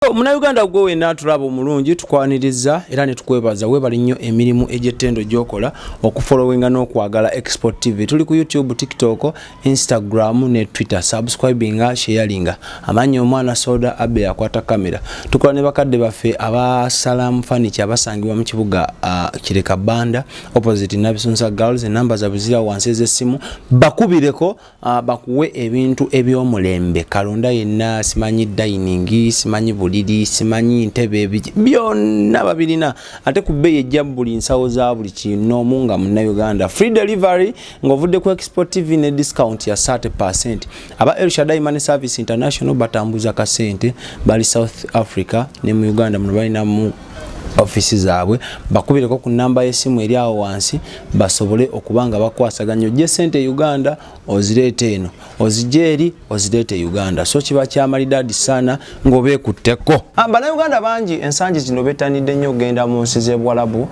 Muna Uganda gwo wena tulaba omulungi tukwaniriza era ne tukwebaza webali nnyo emirimu egy'ettendo gy'okola okufollowinga n'okwagala xpotv. Tuli ku YouTube, TikTok, Instagram ne Twitter. Subscribinga, sharinga. Amanyi omwana Soda Abe akwata kamera. Tukola ne bakadde baffe aba Salam Furniture abasangibwa mu kibuga Kireka Banda opposite Nabisunsa Girls. Enamba za buzira wansi ez'essimu bakubireko bakuwe ebintu eby'omulembe. Kalonda yenna simanyi dining, simanyi buliri, simanyi ntebe byonna babirina ate ku bbeeyi ejja buli nsawo za buli kino munga munna Uganda. Free delivery ng'ovudde ku xpotv ne discount ya 30%. Aba El Shaddai Money Service International batambuza kasente bali South Africa ne mu Uganda muno balina mu ofisi zaabwe bakubireko ku namba y'essimu eri awo wansi basobole okubanga bakwasaganya ojje sente Uganda ozirete eno ozijeri ozirete Uganda so kiba kyamalidadi sana ng'obeekutteko. Bana Uganda bangi ensangi zino betanidde nnyo ogenda mu nsi z'Ebwalabu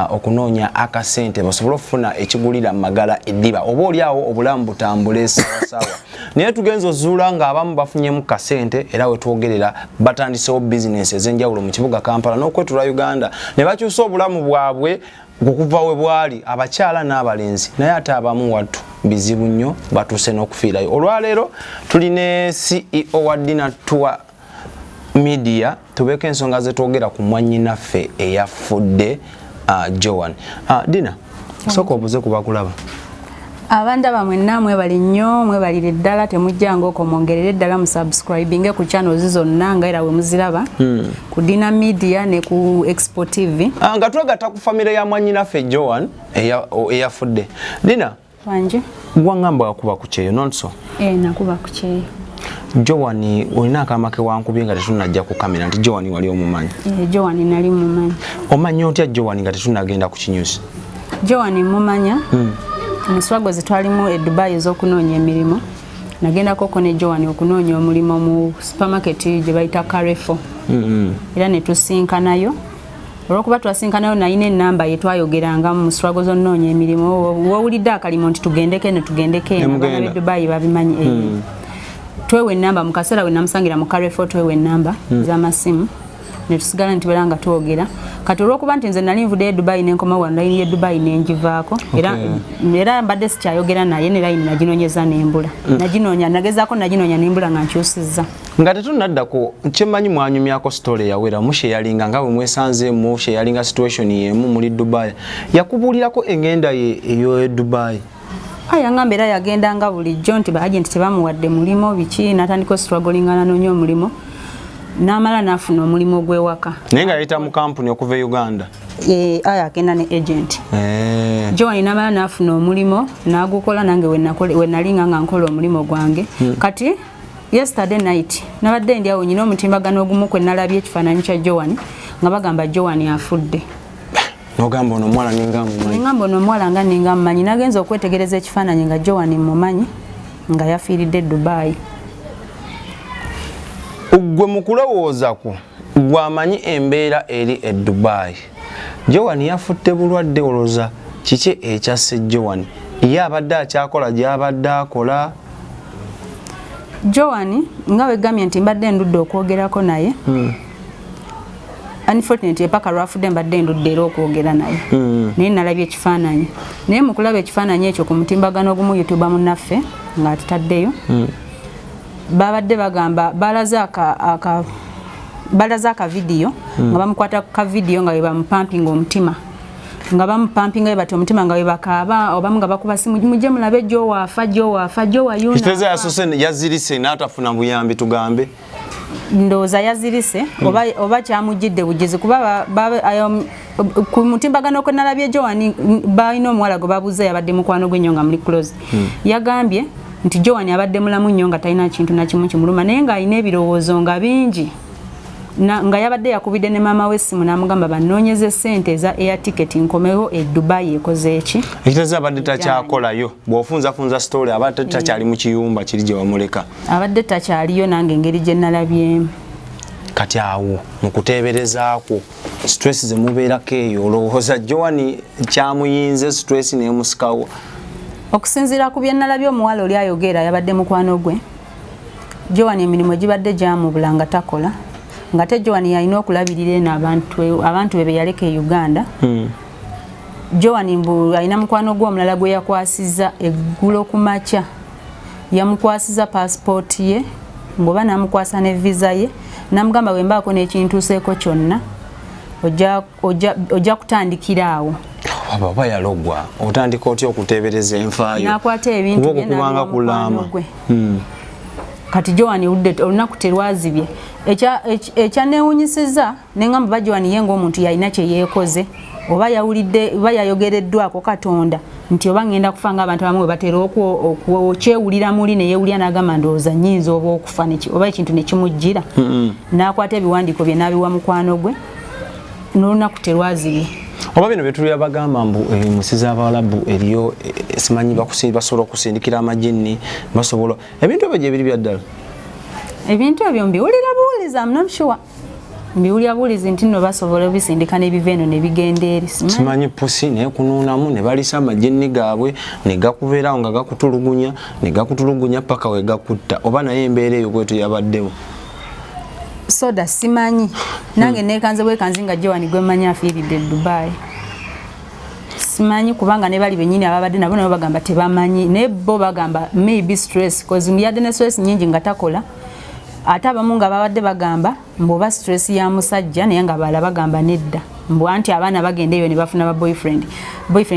okunoonya akasente basobole okufuna ekigulira magala eddiba oba oli awo obulamu butambule sawasawa. Naye tugenza ozuula ng'abamu bafunyemu kasente era we twogerera batandisewo bizinesi ez'enjawulo mu kibuga Kampala n'okwetula Uganda ne bakyusa obulamu bwabwe okuva we bwali abakyala n'abalenzi naye ate abamu wattu bizibu nnyo batuuse n'okufiirayo. Olwaleero tuli ne CEO wa Dina Tour Media tubeeko ensonga ze twogera ku mwannyinaffe eyafudde Joan. Dina sooka obuze ku bakulaba. Abanda bamwe namwe bali nnyo mwebalire ddala temujjango okomwongerera ddala mu subscribing ku channel zonna nga era we muziraba ku Dina Media ne ku xpotv. Nga twagatta ku famire ya mwannyinaffe Joan eyafudde. Dina wanje gwangamba kuba ku kyeyo nonso nakuba ku kyeyo. Joan olina akamake wankubye nga tetunajja ku kamera nti Joan wali omumanyi? Joan nali mumanyi. Omanyi otya Joan nga tetunagenda ku kinyusi? Joan mumanya Muswago zitwalimu e Dubai ez'okunoonya emirimu. Nagenda koko ne Joan okunoonya omulimu mu supermarket gye bayita Carrefour. Era ne tusinkanayo. Olwokuba twasinkanayo nayina ennamba ye twayogeranga mu muswago z'onnoonya emirimu. Wowulidde akalimo nti tugendeke ne tugendeke ne Dubai babimanyi. Twewe ennamba mu kaseera we namusangira mu Carrefour twewe ennamba z'amasimu. Ne tusigala nti beranga twogera. Kati olwokuba nti nze nali nvudde Dubai n'enkoma wano line ye Dubai n'enjivaako era mbadde sikyayogera naye ne line naginoonyeza n'embula. Naginoonya nagezaako naginoonya n'embula nga nkyusizza. Nga tetunnaddako kyemmanyi mwanyumyako story yawera musheyalinga nga bwe mwesanzeemu sheyalinga situation yemu muli Dubai. Yakubuulirako engenda ye eyo Dubai. Yangamba era yagendanga bulijjo nti baagenti tebamuwadde mulimo biki n'atandika struggling anoonya omulimo. Namala nafuna omulimu gw'ewaka. Naye nga yayita mu kampuni okuva Uganda. Agenda ne agent. Joan namala nafuna omulimu n'agukola nange we nalinga nga nkola omulimu gwange. Kati yesterday night nabadde ndi awo nyina omutimbagano ogumu kwe nalabye ekifaananyi kya Joan nga bagamba Joan afudde. Nogamba ono omwala ninga mumanyi. Ngamba ono omwala nga ninga mumanyi nagenza okwetegereza ekifaananyi nga Joan mumanyi nga yafiiridde Dubai. Gwe mukulowoozako gwamanyi embeera eri e Dubai. Joan yafudde bulwadde oloza kiki ekyasse Joan? Ye abadde akyakola gy'abadde akola? Joan nga wegambye nti mbadde ndudde okwogerako naye. Unfortunately paka lwafudde mbadde ndudde era okwogera naye. Naye nalabye ekifaananyi. Naye mu kulaba ekifaananyi ekyo ku mutimbagano ogumu YouTube munnaffe nga atutaddeyo. Babadde bagamba balaza aka video nga bamukwata ka video nga bamupampinga omutima nga bamupampinga bati omutima nga bakaaba oba nga bakuba simu mujje mulabe Jo wafa yuna kiteze yasose yazirise n'atafuna buyambi tugambe ndoza yazirise oba kyamujjidde bugizi kuba ku mutimbagano ko nalabye Joan balina omuwala gwe babuze yabadde mukwano gwe nnyo nga muli close yagambye nti Joan abadde mulamu nnyo nga talina kintu na kimu kimuluma naye nga alina ebirowoozo nga bingi nga yabadde yakubidde ne maama w'essimu n'amugamba banoonyeze ssente eza air ticket nkomewo e Dubai ekoze eki ekiteze abadde takyakolayo bw'ofunzafunza story abadde takyali mu kiyumba kiri gye wamuleka abadde takyaliyo nange engeri gye nalabyemu. Kati awo mu kuteeberezaako stress ze mubeerako eyo olowooza Joan kyamuyinze stress n'emusikawo? Okusinziira ku bye nalabye omuwala oli ayogera yabadde mukwano gwe Joan emirimu gibadde gyamubula nga takola ngate Joan yalina okulabirira eno abantu bebe yaleka e Uganda. Joan mbu alina mukwano gw'omulala gwe yakwasiza eggulo ku makya. Yamukwasiza passport ye ngoba namukwasa ne visa ye namugamba bwe mbaako n'ekintuuseeko kyonna ojja kutandikira awo. Baba yalogwa otandika otya okuteebereza enfaayo nakwata ebintu kubanga kulama. Kati Joan olunaku terwazibye ekyanewunyisiza nengamba ba Joan ye ng'omuntu yalina kye yeekoze oba yawulidde oba yayogereddwako Katonda nti oba ngenda kufa ng'abantu abamu bwe batera okwewulira muli ne yeewulira n'agamba ndowooza nnyinza oba okufa oba ekintu ne kimujjira. N'akwata ebiwandiiko bye n'abiwa mukwano gwe n'olunaku terwazibye. Oba bino betulira bagamba mbu musiza Abawalabu eriyo simanyi basobola okusindikira amajini basobola ebintu ebyo gye biri bya ddala. Ebintu ebyo mbiwulira buwuliza I'm not sure. Mbiwulira buwulizi nti nno basobola obisindika n'ebiva eno ne bigenda eri. Simanyi pusi naye kunuunamu ne balisa amajini gaabwe ne gakubeerawo nga gakutulugunya paka we gakutta oba naye embeera eyo bwetu yabaddewo. Soda simanyi nange nekanze bwekanzi nga Joan gwe mmanyi afiiridde Dubai. Simanyi kubanga ne bali bennyini ababadde nabo nabo bagamba tebamanyi ne bo bagamba maybe stress cause yadde ne stress nyingi nga takola ate abamu nga babadde bagamba mboba stress ya musajja naye nga bala bagamba nedda mbu anti abaana bagenda eyo ne bafuna ba boyfriend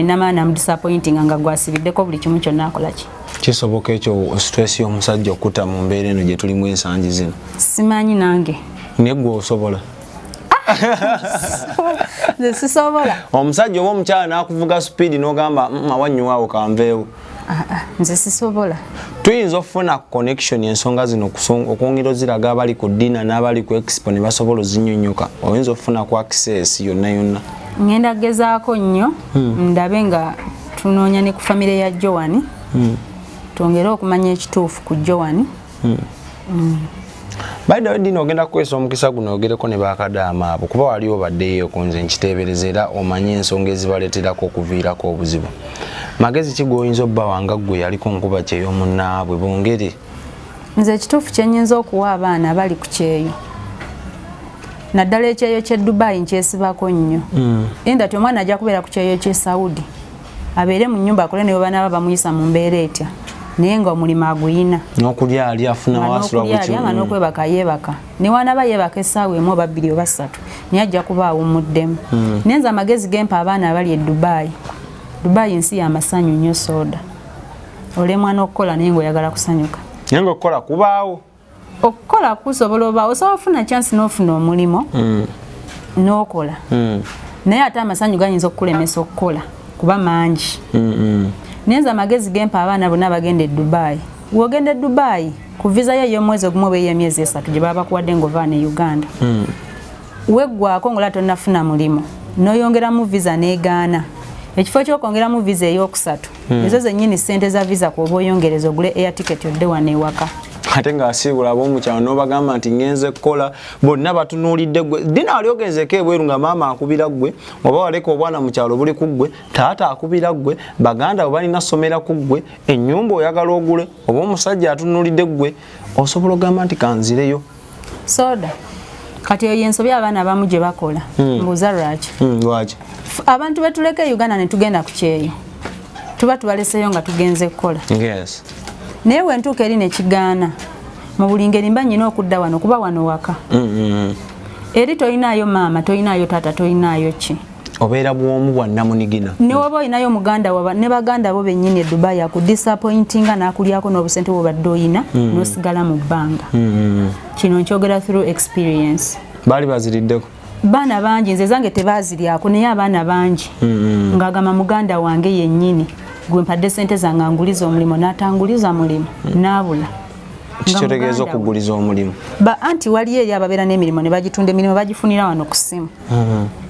n'amaana mu disappointing nga gwasibiddeko buli kimu kyonna akola ki. Kisoboka ekyo stress y'omusajja okuta mu mbeera eno gye tulimu ensangi zino. Simanyi nange. Naye gwe osobola. Sisobola. Omusajja oba omukyala n'akuvuga speed n'ogamba awanyuwaawo kanveewo. Nze sisobola. Tuyinza okufuna connection ensonga zino okwongera oziraga abali ku dina n'abali ku expo ne basobola ozinnyonnyoka. Oyinza okufuna ku access yonna yonna. Ngenda gezaako nnyo ndabe nga tunoonya ne ku famire ya Joan. Twongere okumanya ekituufu ku Joan. By the way, dino ogenda kukwesa omukisa guno ogereko ne bakadaama abo kuba wali obaddeyo ku nze nkiteebereza era omanye ensonga ezibaleeterako okuviirako obuzibu. Magezi ki g'oyinza obba wanga ggwe yaliko nkuba kyey'omunnaabwe bongere? Nze ekituufu kye nnyinza okuwa abaana abali ku kyeyo. Naddala ekyeyo ky'e Dubai nkyesibako nnyo. Enda ti omwana ajja kubeera ku kyeyo ky'e Saudi. Abeere mu nnyumba akole ne bwe banaaba bamuyisa mu mbeera etya. Naye nga omulimu aguyina. N'okulya ali afuna wasula buli kimu. Nga n'okwebaka yeebaka. Ne wanaaba yeebaka essaawa emu oba bbiri oba ssatu. Naye ajja kuba awummuddemu. Naye nze amagezi gempa abaana abali e Dubai. Dubai nsi y'amasanyu nnyo Soda. Olemwa n'okukola naye ng'oyagala kusanyuka. Naye ng'okukola kubaawo. Okukola kusobola obaawo. Osobola ofuna chance n'ofuna omulimo. N'okola. Naye ate amasanyu gayinza okukulemesa okukola kuba mangi. Nenza amagezi gempa abaana bonna bagenda e Dubai. Wogenda e Dubai ku visa ye y'omwezi ogumu oba ey'emyezi 3 gye baba bakuwadde ng'ovaana e Uganda. Weggwako ng'ola tonnafuna mulimo. N'oyongeramu visa n'egaana. Ekifo ky'okwongeramu visa ey'okusatu. Ezo zennyini ssente za visa kw'oba oyongereza ogule air ticket yodde wano ewaka. Ate ng'asiibula ab'omukyalo n'obagamba nti ngenze kukola bonna batunuulidde ggwe. Dina wali ogenzeko ebweru nga maama akubira ggwe oba waleka obwana mu kyalo buli ku ggwe taata akubira ggwe baganda bwe balina somera ku ggwe ennyumba oyagala ogule oba omusajja atunuulidde ggwe osobola ogamba nti kanzireyo. Soda kati eyo yensobya abaana abamu gye bakola. Mbuuza lwaki? Lwaki? Abantu betuleka e Uganda ne tugenda ku kyeyo tuba tubaleseyo nga tugenze kukola. Yes. Naye wentuuka eri ne kigaana mu buli ngeri mba nnyina okudda wano kuba wano waka. Eri toyinaayo maama toyinaayo taata toyinaayo ki. Obeera bwomu bwa nnamunigina. Ne waba oyinayo muganda waba ne baganda bo bennyini e Dubai akudisappointinga n'akulyako n'obusente bw'obadde oyina n'osigala mu bbanga. Kino nkyogera through experience. Baali baziriddeko? Baana bangi nze zange tebaaziryako naye abaana bangi. Ng'agamba muganda wange yennyini gwe mpadde sente zange anguliza omulimu n'atanguliza mulimu n'abula. Kitegeeza okuguliza omulimu. Anti wali eri ababeera n'emirimu ne bagitunda emirimu bagifunira wano ku ssimu.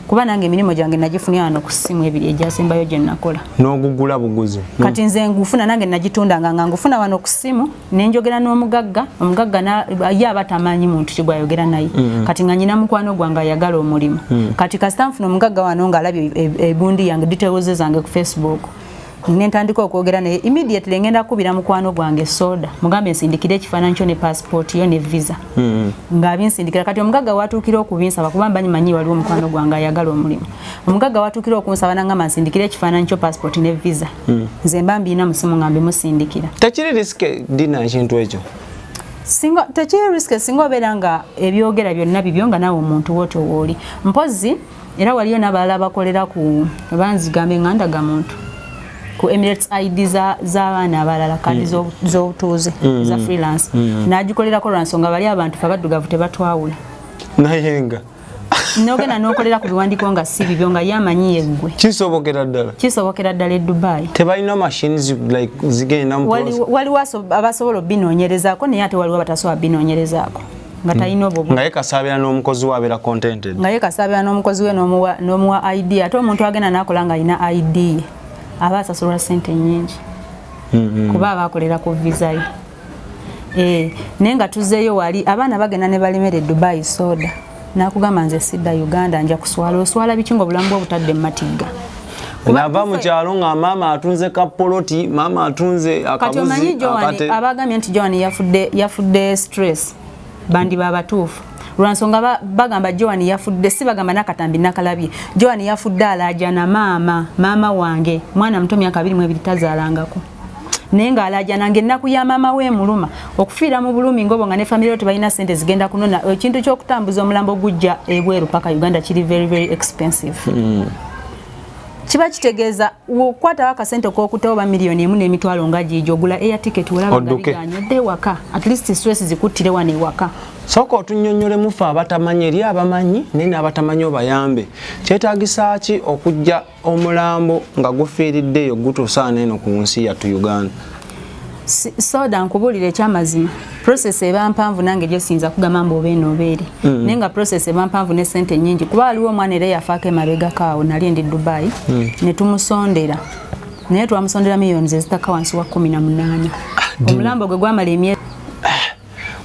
Kuba nange emirimu gyange nagifunira wano ku ssimu ebiri egyasembayo gye nakola. N'ogugula buguzi. Kati nze ngufuna nange nagitundanga nga ngufuna wano ku ssimu ne njogera n'omugagga omugagga ye aba tamanyi muntu ki gwayogera naye. Kati nga nyina mukwano gwange ayagala omulimu. Kati kasita nfuna omugagga wano ng'alabye ebundi yange details zange ku Facebook. nentandika okwogera naye immediately ngenda kubira mukwano gwange soda mugambe nsindikire ekifaananyi kyo ne passport yo ne visa nga binsindikira kati omugagga watuukira okubinsaba kuba mbanyimanyi waliwo mukwano gwange ayagala omulimu omugagga watuukira okunsaba nangamba nsindikire ekifaananyi kyo passport ne visa nze mba mbiina musimu ngambe musindikira tekiri riske dina ekintu ekyo singa tekiri riske singa obeera nga ebyogera byonna bibyo nga nawe omuntu woto wooli mpozi era waliyo n'abalala bakolera ku banzigambe ngandaga muntu ku Emirates ID z'abaana abalala kadi z'obutuuze za freelance n'agikolerako lwa nsonga bali abantu fe abaddugavu tebatwawula nayenga n'ogenda n'okolera ku biwandiiko nga si bibyo nga yamanyi yeggwe kisobokera ddala e Dubai tebalina machines like zigenda waliwo abasobola obbinoonyerezaako naye ate waliwo abatasobola bbinoonyerezaako nga talina obwo nga yekasaabira n'omukozi we abeera contented nga yekasaabira n'omukozi we n'omuwa ID ate omuntu agenda n'akola nga alina ID ye aba asasulwa ssente nnyingi kuba abakolera ku visa ye naye nga tuzzeeyo wali abaana bagenda ne balemera e Dubai soda nakugamba nze sidda Uganda nja kuswala oswala biki nga obulamu bwe butadde mu matigga nava mu kyalo nga maama atunze kapoloti maama atunze akabuzi kati omanyi Joan abagambye nti Joan yafudde stress bandi babatuufu lwansonga bagamba Joan yafudde si bagamba nakatambi nakalabye Joan yafudde alajja na maama wange mwana muto myaka 22 tazaalangako naye nga alajja nange ennaku ya maama we muluma okufiira mu bulumi ngobo nga ne family yote balina sente zigenda kunona ekintu ky'okutambuza omulambo gujja ebweru paka Uganda kiri very expensive kiba kitegeeza okwata akasente k'okutawo ba miliyoni 1.2 nga gijo ogula air ticket olaba ngabiganyadde waka at least stress zikuttire wane waka soko otunnyonnyole mufa abatamanyi eri abamanyi naye abatamanyi obayambe kyetaagisa ki okujja omulambo nga gufiiriddeyo gutuusaana eno ku nsi yattu Uganda soda nkubulira ekyamazima process eba mpanvu nange gye sinza kugamba mbu obeeno obeere naye nga process eba mpanvu ne sente nnyingi kuba waliwo omwana era yafaako emabega kaawo nali ndi Dubai ne tumusondera naye twamusondera miliyoni ezitaka wansi wa 18 omulambo gwe gwamala emyezi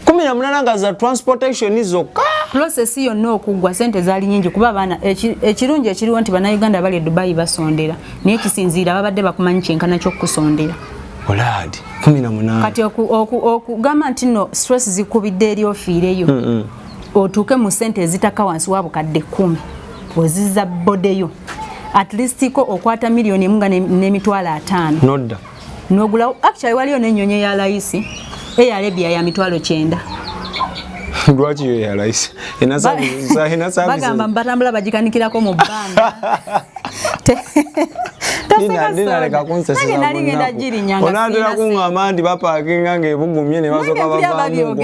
18 nga za transportation zokka process yonna okugwa sente zaali nyingi kuba abaana ekirungi ekiriwo nti bannayuganda bali e Dubai basondera naye kisinziira babadde bakumanyi kyenkana ky'okusondera oladi 18 kati okugamba nti no stress zikubidde eri ofiireyo otuuke mu sente ezitaka wansi wa bukadde 10 ozizza bodeyo at least ko okwata miliyoni emunga n'emitwalo 5 nodda nogula actually waliyo n'ennyonyi ya layisi eyalebya ya mitwalo 9 lwaki yo ya layisi bagamba batambula bagikanikirako mu bbanga Naleka kunseseza onandira kuŋŋamba nti bapaakinga ng'ebugumye ne basoka bavaamu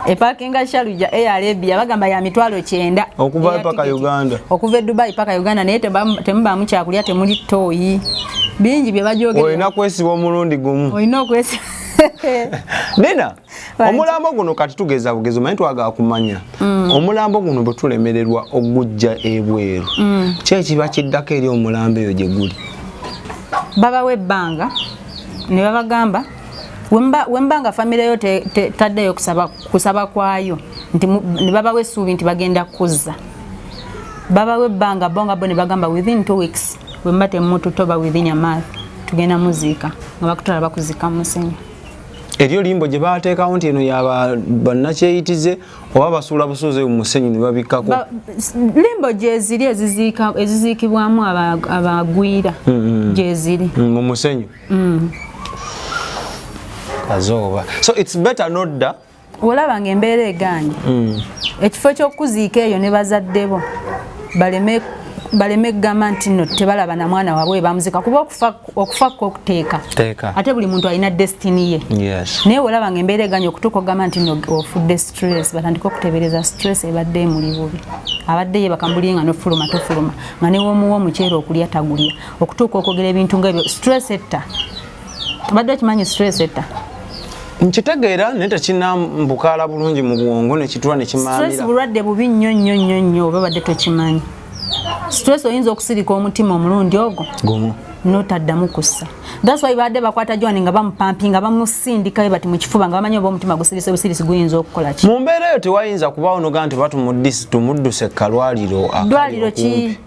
epakinga Shalujja eyalebya bagamba ya mitwalo 9 okuva paka Uganda okuva e Dubai paka Uganda naye temubaamu kyakulya temuli tooyi bingi bye bajogera olina kwesiba omulundi gumu olina okwesiba Nina omulambo guno kati tugeza bugezo manyi twagala kumanya omulambo guno bwe tulemererwa ogujja ebweru kyekiba kiddako eri omulambo eyo gye guli baba webbanga ne babagamba wembanga famire yo taddeyo kusaba kwayo nti ne baba wesuubi nti bagenda kuzza baba webbanga bonga bo ne bagamba within 2 weeks wemba temututoba within a month tugenda muziika nga bakutwala bakuzika musenyu eryo limbo gye baateekawo nti eno yaba bannakyeyitize oba basuula busuuze mu musenyu ne babikkako limbo gyeziri eziziikibwamu abagwira gyeziri mu musenyu kazooba so it's better nodda olaba nga embeera eganye ekifo ky'okuziika eyo ne bazadde bo baleme kugamba nti no tebalaba na mwana waabwe bamuzika kuba okufa kwokuteeka ate buli muntu alina destiny ye naye olaba nga embeera eganye okutuuka okugamba nti no ofudde stress batandika okutebereza stress ebadde emuli bubi abadde ye bakambulye nga nofuluma tofuluma nga newomuwa omuceere okulya tagulya okutuuka okwogera ebintu ngaebyo stress etta tubadde okimanyi stress etta nkitegeera naye tekinambukaala bulungi mu bwongo nekitula nekimaamira stress bulwadde bubi nnyo nnyo nnyo nnyo oba badde tokimanyi stress oyinza okusirika omutima omulundi ogwo gumu notaddamu kussa that's why badde bakwata Joan nga bamupampinga bamusindika bati mu kifuba nga bamanyi oba omutima gusirise busirisi guyinza okukola ki mu mbeera eyo tewayinza kubaawo noga nti batumudduse kalwaliro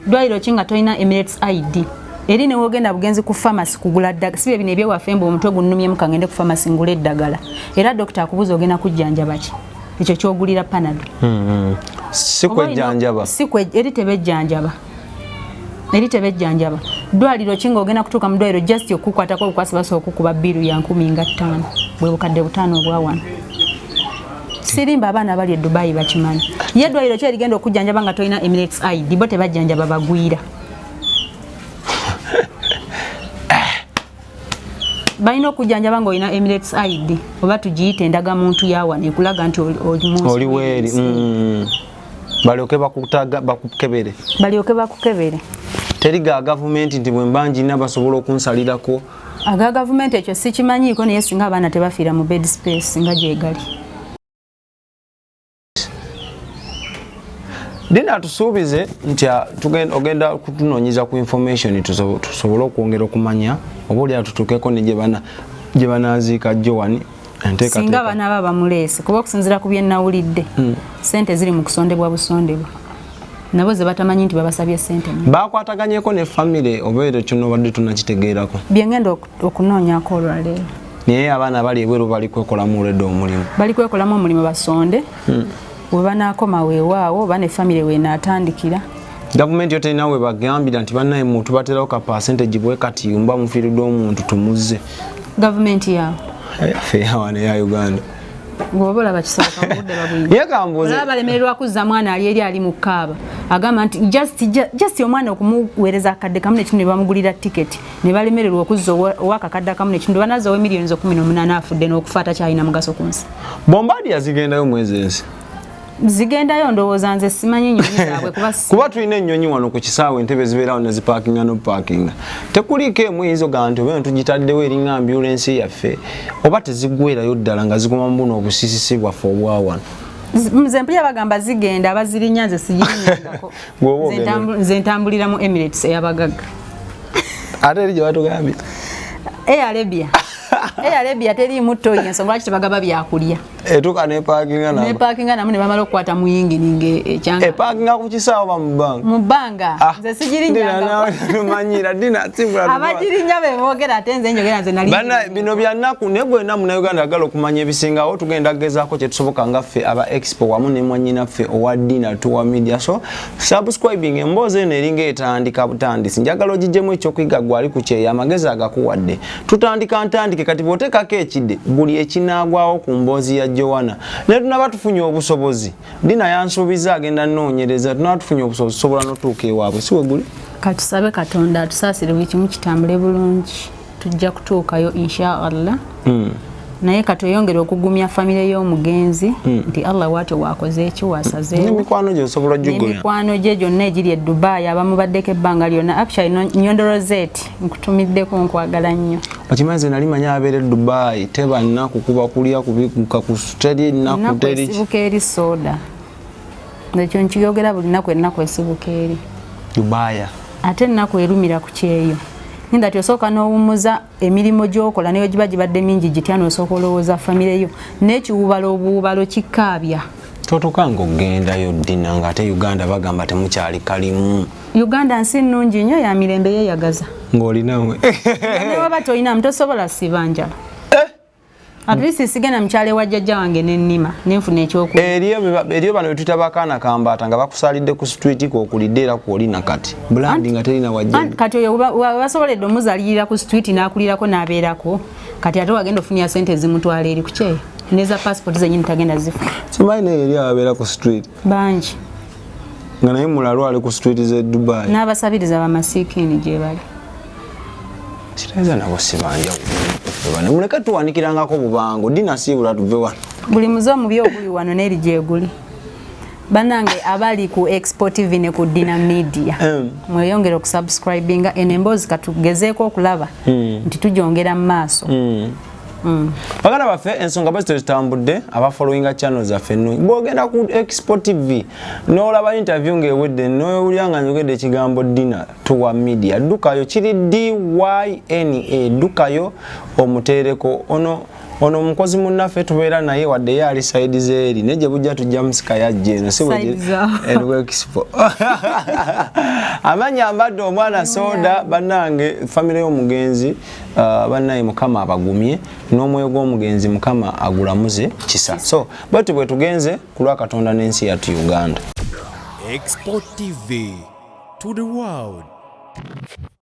dwaliro ki nga tolina Emirates ID eri ne wogenda bugenzi ku pharmacy kugula ddagala sibe bino ebyewaffe mbu omutwe gunnumye mukangende ku pharmacy ngula eddagala era dokita akubuza ogenda kujjanjaba ki ekyo kyogulira panado eri tebejjanjaba ddwaliro kinga ogenda kutuuka mu ddwaliro just okukwatako obukwasi basobola okukuba biru ya 15,000 bwe bukadde 5 obwa wano sirimba abaana bali e Dubai bakimanyi ye eddwaliro ki erigenda okujjanjaba nga tolina Emirates ID bo tebajjanjaba bagwira balina okujjanjaba nga olina Emirates ID oba tugiyita endagamuntu yawa nekulaga nti oli weeri balyoke bakukebere teri ga gavumenti nti bwe mbanjina basobola okunsalirako aga gavumenti ekyo sikimanyiiko naye singa abaana tebafiira mu bed space nga gyegali Dina tusuubize nti ogenda kutunoonyiza ku information tusobole okwongera okumanya oba oli atutuukeko ne gye banaaziika Joan enteekateeka singa abaana baba bamuleese kuba okusinziira ku bye nnawulidde ssente ziri mu kusondebwa busondebwa nabo ze batamanyi nti babasabye ssente bakwataganyeko ne famire oba ekyo kino badde tunakitegeerako bye ngenda okunoonyako olwaleero naye abaana bali ebweru bali kwekolamu olwedde omulimu bali kwekolamu omulimu basonde we banaakoma weewaawo oba ne famire weenaatandikira gavumenti yo terina we bagambira nti bannaye muntu baterawo ka percentage bwe kati mba mufiiridde omuntu tumuze gavumenti yawo yaffe yawane ya Uganda ng'oba olaba kisoboka mu budde babuyinza olaba balemererwa kuzza mwana ali eri ali mu kaaba agamba nti just omwana okumuweereza akadde kamu nekimu ne bamugulira tiketi ne balemererwa okuzza owakakadde kamu nekimu banaza owe miliyoni 18 afudde n'okufa atakyalina mugaso ku nsi Bombadi yazigendayo mwezi ensi zigendayo ndowooza nze simanyi nnyonyi zaabwe kuba tulina ennyonyi wano ku kisaawe entebe zibeerawo ne zipaakinga n'opaakinga tekuliiko emu eyizo ga nti oba tugitaddewo eringa ambulensi yaffe oba teziggwerayo ddala nga ziguma mbuno obusisisi bwaffe obwa wano nze mpulira bagamba zigenda abazirinya nze sigirinyangako nze ntambulira mu Emirates ey'abagagga ate eri gye batugambye Arabia teri muto yensonga lwaki tebagaba byakulya etuka nepaakinga namu ne bamala okukwata muyingi ninge ekyanga epaakinga ku kisaawo ba mu bbanga nze sigirinyamanyira abagirinya beboogera ate nze njogera nze nali bino byannaku naye gwena munauganda agala okumanya ebisingawo tugenda kugezaako kyetusoboka nga ffe aba expo wamu ne mwannyinaffe owa dina tuwa media so subscribing emboozi eno eringa etandika butandisi njagala ogigyemu ekyokuyiga gwali ku kyeyo amagezi agakuwadde tutandika ntandike kati bw'oteekako ekidde buli ekinaagwawo ku mboozi ya Joana naye tunaba tufunye obusobozi dina yansuubiza agenda nnoonyereza tunaba tufunye obusobozi tusobola n'otuuka ewaabwe si we guli katusabe Katonda atusaasire buli kimu kitambule bulungi tujja kutuukayo insha Allah naye katweyongere okugumya famire y'omugenzi nti Allah waatyo waakoze eki waasazeewo n'emikwano gye osobola gigoya n'emikwano gye gyonna egiri e Dubai abamubaddeko ebbanga lyonna Abshai Nyondo Rosette nkutumiddeko nkwagala nnyo okimanyi ze nali manya abeera e Dubai teba nnaku kuba kulya kubikuka ku teri nnaku teri esibuka eri soda ekyo nkiyogera buli nnaku ennaku esibuka eri Dubai ate ennaku erumira ku kyeyo ninda tyosooka n'owummuza emirimu gy'okola nayo giba gibadde mingi gitya n'osooka olowooza famire yo n'ekiwubalo obuwubalo kikaabya totukanga okugendayo dina ng'ate Uganda bagamba temukyali kalimu Uganda nsi nnungi nnyo ya mirembe yeeyagaza ng'olinawe ne waba toyinamu tosobola siba njala at least sigenda mukyale wa jjajja wange n'ennima n'enfuna ekyokulya eriyo bano betuyita bakaana kambaata nga bakusalidde ku street kwokulidde era kwolina kati bulandi nga terina wajja kati oyo basoboledde omuzalirira ku street n'akulirako n'abeerako kati ate wagenda ofunira ssente zimutwala eri ku kyeyo neza passport zenyini tagenda zifuna simanyi naye eri ababeera ku street bangi nga naye mulalwa ali ku street ze Dubai n'abasabiriza bamasiikini gye bali kireza nabo sibanja bano muleka tuwanikirangako bubango dina siibula tuve wano buli muze omubi oguli wano n'eri gyeguli banange abali ku xpotv ne ku dina media mweyongere okusubscribinga eno emboozi katugezeeko okulaba nti tujongera mu maaso baganda baffe ensonga bwe zitambudde abafollowinga channel zaffe ennungi bw'ogenda ku xpotv n'olaba interview ng'ewedde n'owulira nga njogedde ekigambo dina tuwa media ddukayo kiri DYNA ddukayo omuteereko ono ono omukozi munnaffe tubeera naye wadde ye ali side zeeri naye gye bujja tujja musika yajja eno si expo amanya ambadde omwana soda bannange famire y'omugenzi bannaye mukama abagumye n'omwoyo gw'omugenzi mukama agulamuze kisa so bwetyo bwe tugenze ku lwa Katonda n'ensi yattu Uganda. Export TV to the world.